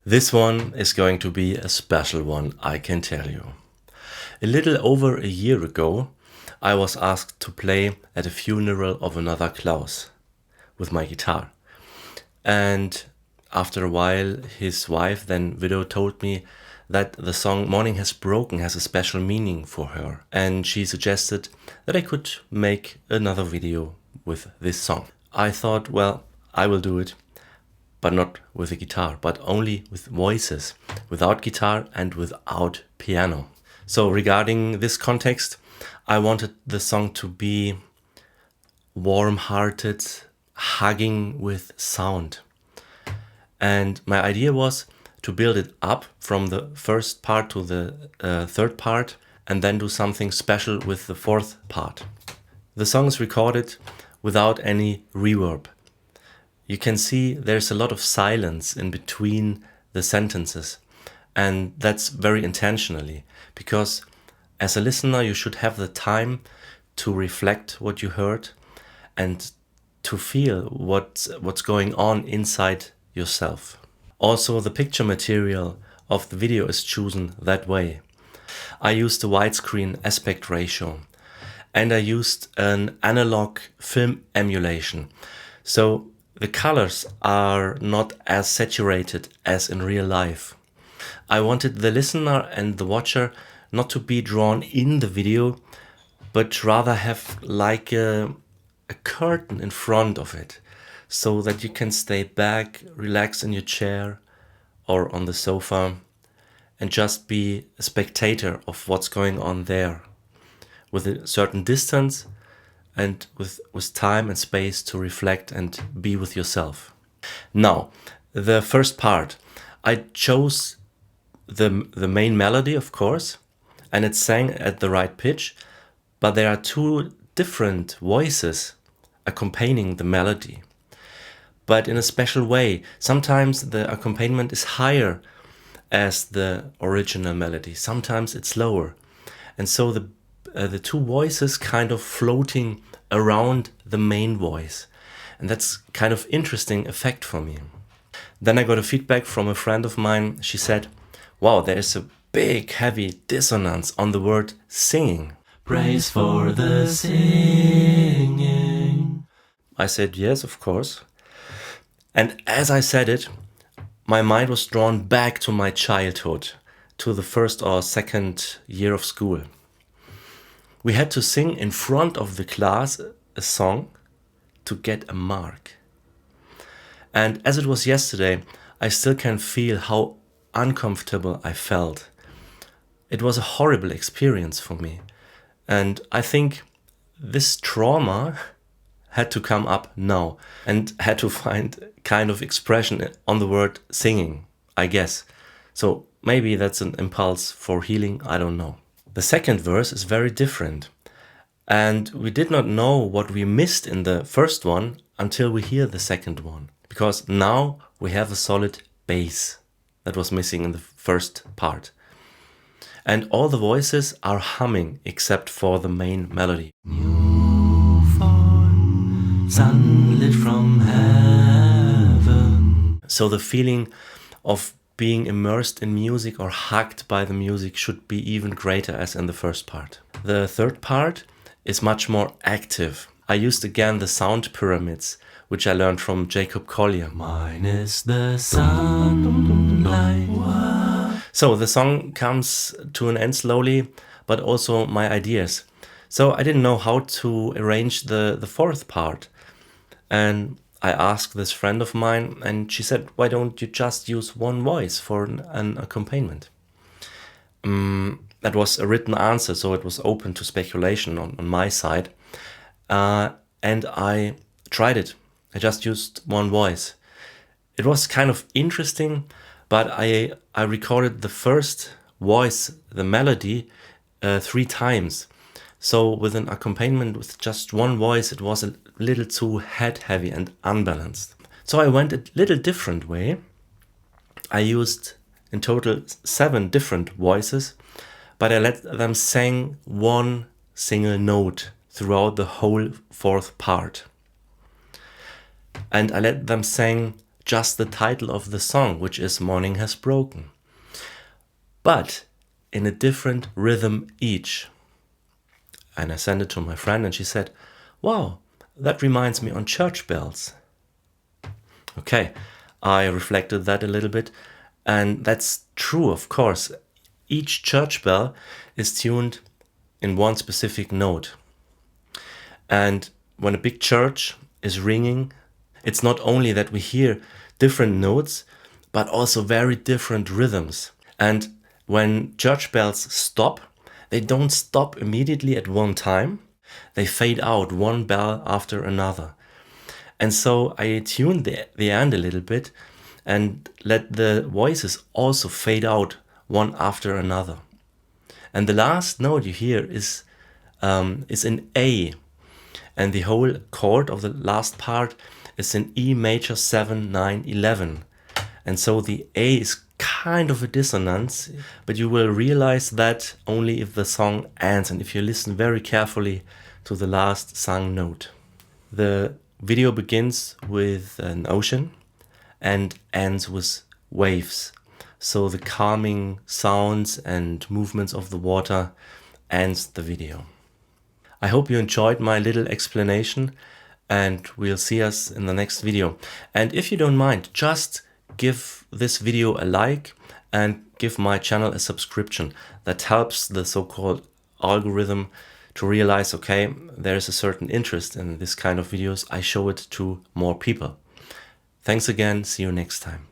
This one is going to be a special one, I can tell you. A little over a year ago, I was asked to play at a funeral of another Klaus with my guitar. And after a while, his wife, then widow, told me that the song Morning Has Broken has a special meaning for her. And she suggested that I could make another video with this song. I thought, well, I will do it, but not with a guitar, but only with voices, without guitar and without piano. So regarding this context, I wanted the song to be warm-hearted, hugging with sound. And my idea was to build it up from the first part to the third part and then do something special with the fourth part. The song is recorded without any reverb. You can see there's a lot of silence in between the sentences, and that's very intentionally, because as a listener you should have the time to reflect what you heard and to feel what's going on inside yourself. Also, the picture material of the video is chosen that way. I used a widescreen aspect ratio and I used an analog film emulation. So the colors are not as saturated as in real life. I wanted the listener and the watcher not to be drawn in the video, but rather have like a curtain in front of it, so that you can stay back, relax in your chair or on the sofa and just be a spectator of what's going on there, with a certain distance and with time and space to reflect and be with yourself. Now, the first part, I chose the main melody, of course, and it sang at the right pitch, but there are two different voices accompanying the melody, but in a special way. Sometimes the accompaniment is higher as the original melody, sometimes it's lower, and so the two voices kind of floating around the main voice, and that's kind of interesting effect for me. Then I got a feedback from a friend of mine. She said, wow, there is a big heavy dissonance on the word singing. Praise for the singing. I said yes, of course. And as I said it, my mind was drawn back to my childhood, to the first or second year of school. We had to sing in front of the class a song to get a mark. And as it was yesterday, I still can feel how uncomfortable I felt. It was a horrible experience for me. And I think this trauma had to come up now and had to find kind of expression on the word singing, I guess. So maybe that's an impulse for healing, I don't know. The second verse is very different, and we did not know what we missed in the first one until we hear the second one, because now we have a solid bass that was missing in the first part. And all the voices are humming except for the main melody. New fall, sunlit from heaven. So the feeling of being immersed in music or hugged by the music should be even greater as in the first part. The third part is much more active. I used again the sound pyramids, which I learned from Jacob Collier. Mine is the sunlight. So the song comes to an end slowly, but also my ideas. So I didn't know how to arrange the fourth part. And I asked this friend of mine, and she said, why don't you just use one voice for an accompaniment? That was a written answer, so it was open to speculation on my side. And I tried it. I just used one voice. It was kind of interesting, but I recorded the first voice, the melody, 3 times. So with an accompaniment with just one voice, it was a little too head heavy and unbalanced. So I went a little different way. I used in total 7 different voices, but I let them sing one single note throughout the whole fourth part. And I let them sing just the title of the song, which is Morning Has Broken, but in a different rhythm each. And I sent it to my friend and she said, wow, that reminds me on church bells. Okay, I reflected that a little bit, and that's true, of course. Each church bell is tuned in one specific note. And when a big church is ringing, it's not only that we hear different notes, but also very different rhythms. And when church bells stop, they don't stop immediately at one time. They fade out one bell after another. And so I tuned the end a little bit and let the voices also fade out one after another. And the last note you hear is in A, and the whole chord of the last part is in E major 7, 9, 11. And so the A is kind of a dissonance, but you will realize that only if the song ends and if you listen very carefully to the last sung note. The video begins with an ocean and ends with waves. So the calming sounds and movements of the water ends the video. I hope you enjoyed my little explanation, and we'll see us in the next video. And if you don't mind, just give this video a like and give my channel a subscription. That helps the so-called algorithm to realize, okay, there's a certain interest in this kind of videos. I show it to more people. Thanks again. See you next time.